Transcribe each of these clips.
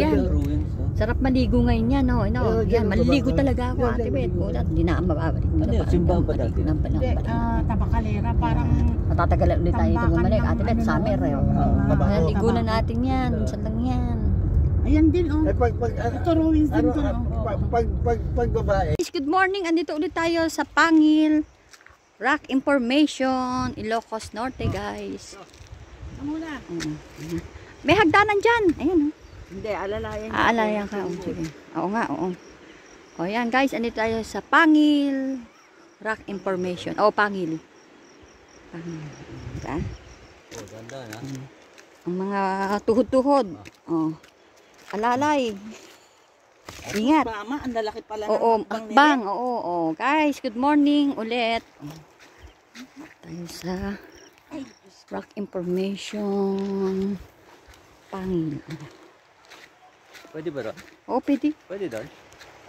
yan. Sarap maligo ngayon yan, no? No, yan, maliligo talaga ako, Ate Bet. Hindi na mababalik. Ano yun? Simbahan pa dati? Tabakalera, parang matatagalan ulit tayo ito bumalik, Ate Bet. Summer, Tambakan. ligo na natin yan. Minsan lang yan. ayan din, oh. Ito ruins din to, oh. Pag babae. Good morning, andito ulit tayo sa Pangil Rock Information, Ilocos Norte, guys. Ano na? May hagdanan dyan. Ayun, oh. Hindi, alalayan. Aalayan ka. Oh, sige. Oo nga, oo. O yan guys, andito tayo sa Pangil Rock Information. O, Pangil. Pangil. Diba? Oh, ganda na. Ang mga tuhod-tuhod. O. Alalay. Ingat. Mama, ang lalaki pala. Oo, akbang. Oo, oo. Guys, good morning ulit. Tayo sa Rock Information Pangil. Pwede ba doon? Oo, pwede. Pwede doon?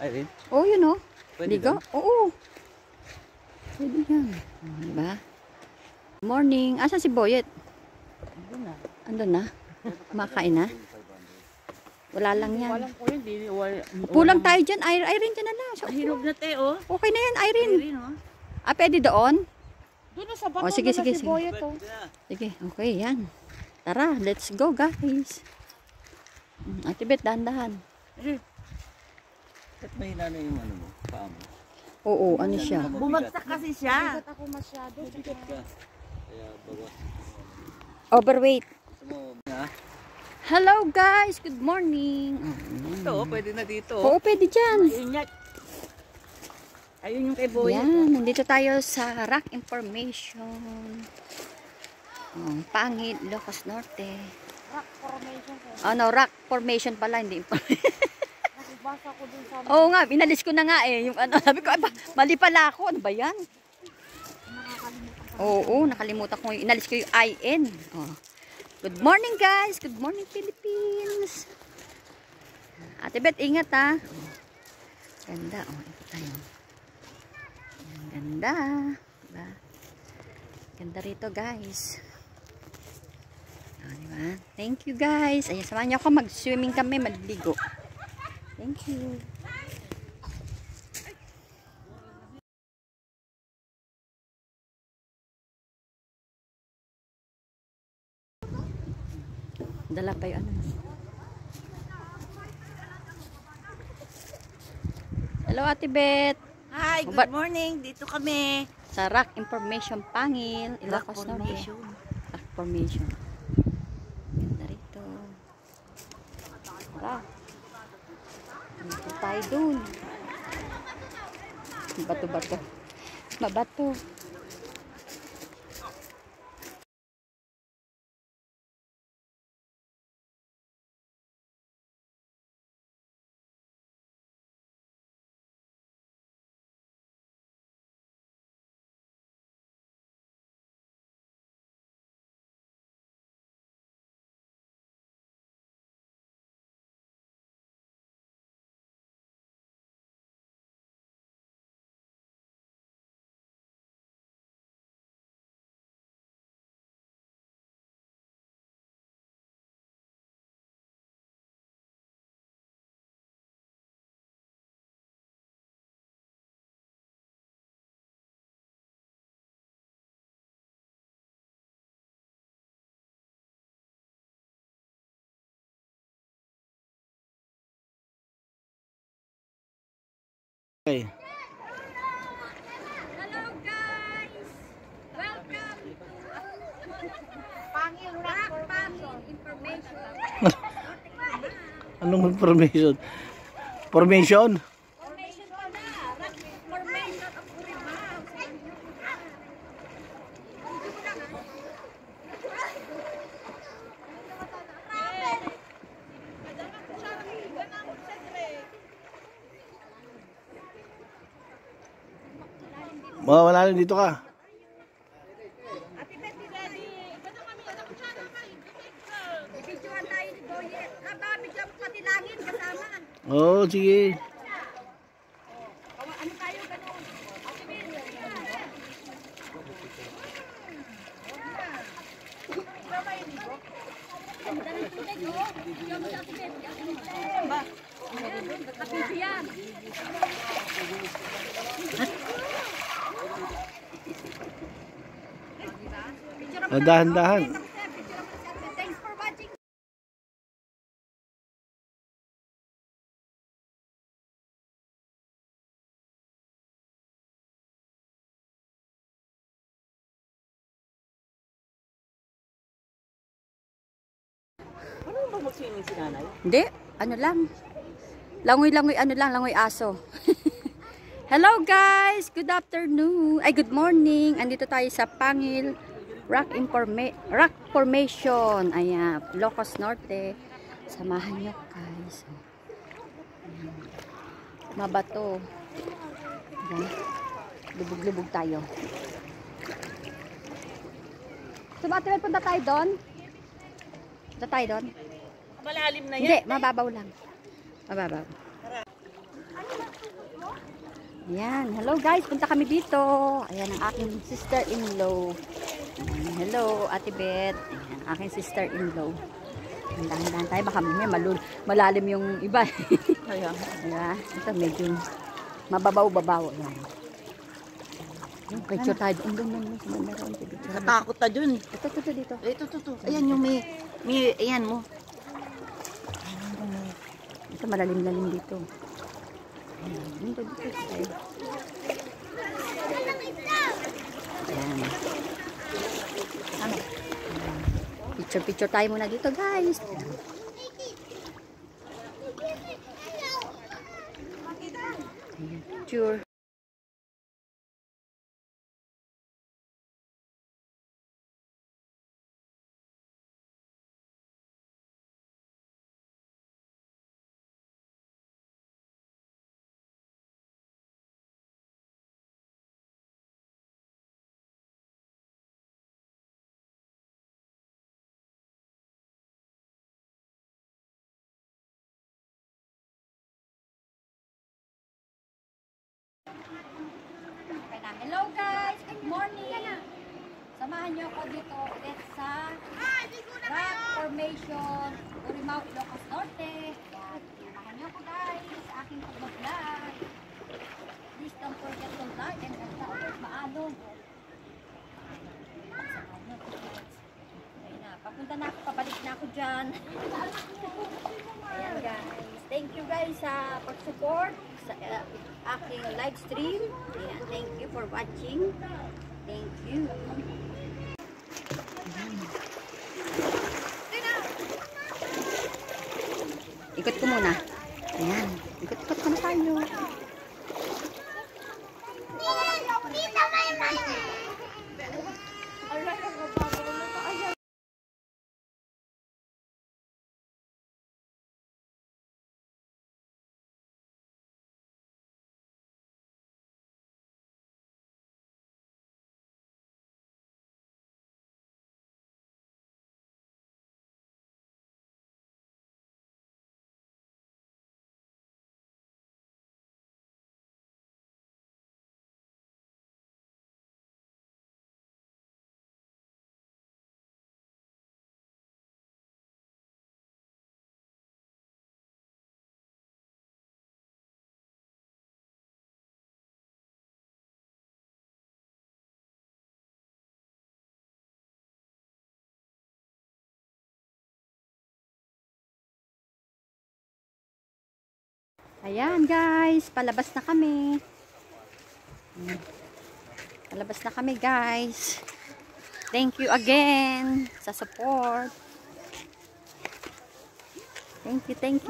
Irene? Oo, yun o. Pwede Ligo? doon? Oo. Pwede yan. Diba? Morning. Asa si Boyet? Andun na. Andun na? Kumakain na? Wala lang yan. Walang ko yun. Pulang tayo dyan. Irene dyan na lang. So, Hinog na te, oh. okay na yan, Irene. Irene, oh. Ah, pwede doon? Doon na sa bato Oh, sige, na sige, si sige. Boyet, oh. Sige, okay, yan. Tara, let's go, guys. Ate Bet, dahan-dahan. Ba't mahina na yung ano mo? Paa mo? Oo, ano siya? Bumagsak kasi siya. Mabigat ka. Kaya bawas. Overweight. Gusto mo na? Hello, guys. Good morning. Ito, pwede na dito. Oo, pwede dyan. Ayun yung kay Boyet. Yan, nandito tayo sa Rock Information. Pangil, Ilocos Norte. Rock formation ko. Ano, Rock Formation pala, hindi information. Nagbasa ko dun sa Oo nga, inalis ko na nga eh. Yung ano, sabi ko, mali pala ako. Ano ba yan? Oo, nakalimutan ko. Inalis ko yung IN. Oh. Good morning, guys. Good morning, Philippines. Ate Bet, ingat ha. Ganda. Oh, ito tayo. Ganda. Diba? Ganda rito, guys. Diba? Thank you, guys. Ayan, samahan niyo ako. Mag-swimming kami, magligo. Thank you. Dala pa yung ano. Hello, Ate Bet. Hi, good morning. Dito kami. Sa Rock Information Pangil, Ilocos Norte. Rock Formation. Ganda rito. Tara. Dito tayo dun. Bato-bato. Mabato. Okay. Hello, guys. Welcome to Pangil Rock Information. Anong formation? Formation? Formation pa na. Rock Formation of Curibaw. Wala lang dito ka. Ate Betty, ready? Bibidyohan tayo ni Boyet. Bibidyohan mo pati langit kasama. Oo, sige. Ano tayo ganun? Ate Betty. Ganda ng tubig, oh. Bibidyohan mo sa Ate Betty. Dahan-dahan. Thanks for watching. Ano ba mag-swimming si nanay? Hindi, ano lang. Langoy-langoy, ano lang, langoy aso. Hello guys! Good afternoon. Ay, good morning. Andito tayo sa Pangil Rock Formation. Ayan, Ilocos Norte. Samahan nyo guys. Ayan. Mabato. Ayan. Lubog-lubog tayo. So, Ate Beth, punta tayo doon? Punta tayo doon? Malalim na yan. Hindi, mababaw lang. Mababaw. Ayan. Hello guys, punta kami dito. Ayan ang aking sister-in-law. Hello, Ate Beth. Ayan ang aking sister-in-law. Dahan-dahan tayo. Baka may malalim yung iba. Ayan. Diba? Ito medyo mababaw-babaw. Ayan. Picture tayo. Doon. Natakot na dun. Ito dito. Ito. Ayan yung may ayan mo. Ito malalim-lalim dito. Dito tayo. Ayan. Ano? Picture tayo muna dito guys. Ayan, picture. Hello guys, good morning. Samahan niyo ako dito ulit sa Rock Formation, Urimao, Ilocos Norte. Samahan niyo ako guys sa aking pag-vlog. Please don't forget to like and subscribe. Maalog. Ayun na, papunta na ako, pabalik na ako dyan. Ayan guys, thank you guys sa pag-support sa aking live stream. Ayan, thank you for watching. Thank you. Ikot ko muna. Ayan, ikot-ikot ko na tayo. Ayan guys, palabas na kami. Palabas na kami guys. Thank you again sa support. Thank you. Thank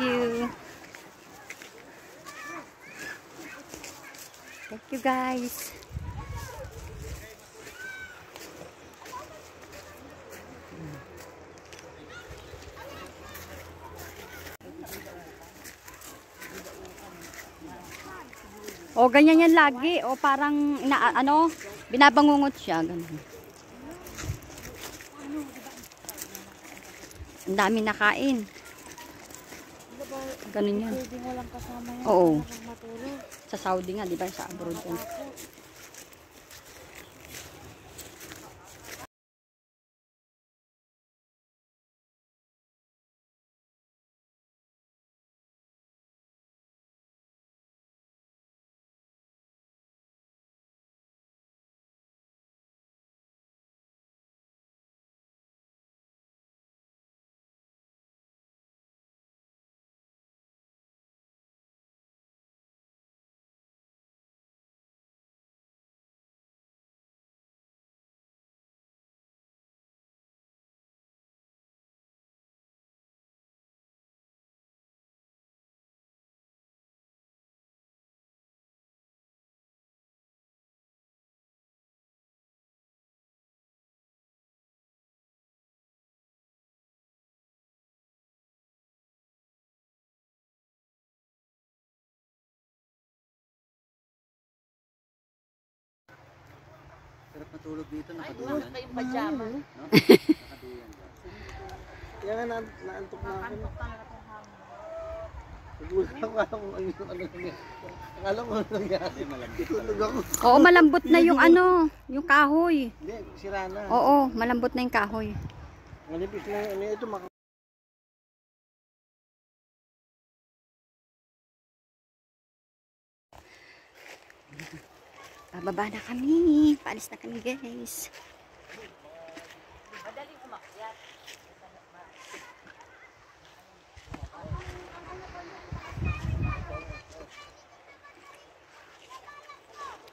you guys. O, ganyan yan lagi. O, parang, binabangungot siya. Ganun. Ang dami nakain. Ganun yan. Oo. Sa Saudi nga, di ba? Sa abroad yan. Matulog dito, nakaduyan. Kayong pajama. Nakaduyan. Kaya nga naantok na ako. Nagulat ako, akala ko ano nangyari. Akala ko ano nangyari. Tulog ako. Oo, malambot na yung ano, yung kahoy. Hindi, sira na. Oo, malambot na yung kahoy. Manipis na ano ito. Bababa na kami. Paalis na kami, guys.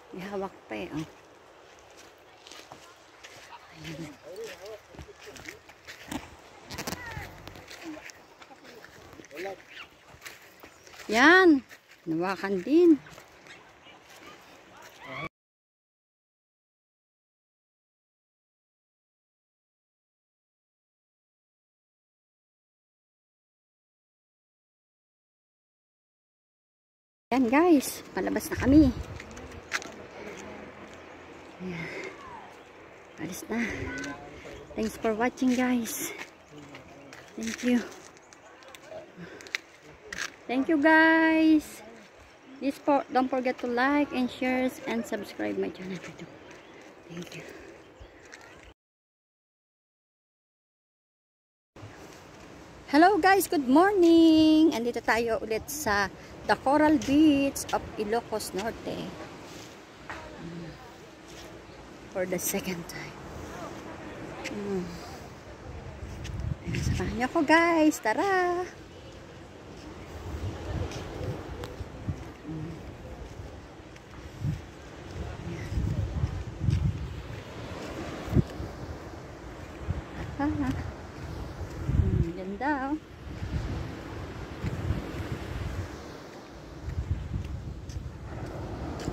May hawak pa eh. Oh. Ayan. Yan. Nawakan din. Yan guys, palabas na kami. Ayan. Alis na. Thanks for watching guys. Thank you. Thank you guys. Please don't forget to like and share and subscribe my channel. Thank you. Hello guys, good morning. Andito tayo ulit sa the Coral Beach of Ilocos Norte. For the second time. Samahan niyo ako guys, tara. Ganda oh.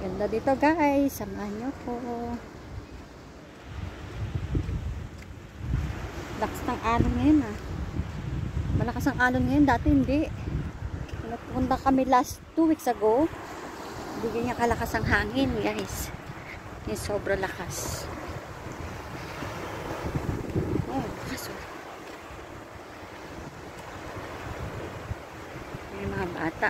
Ganda dito guys, samahan niyo ko. Lakas ng alon ngayon ah. Malakas ang alon ngayon, dati hindi. Nagpunta kami last 2 weeks ago. Hindi ganyan kalakas ang hangin guys. Yung sobra lakas. Oh, lakas oh. May mga bata.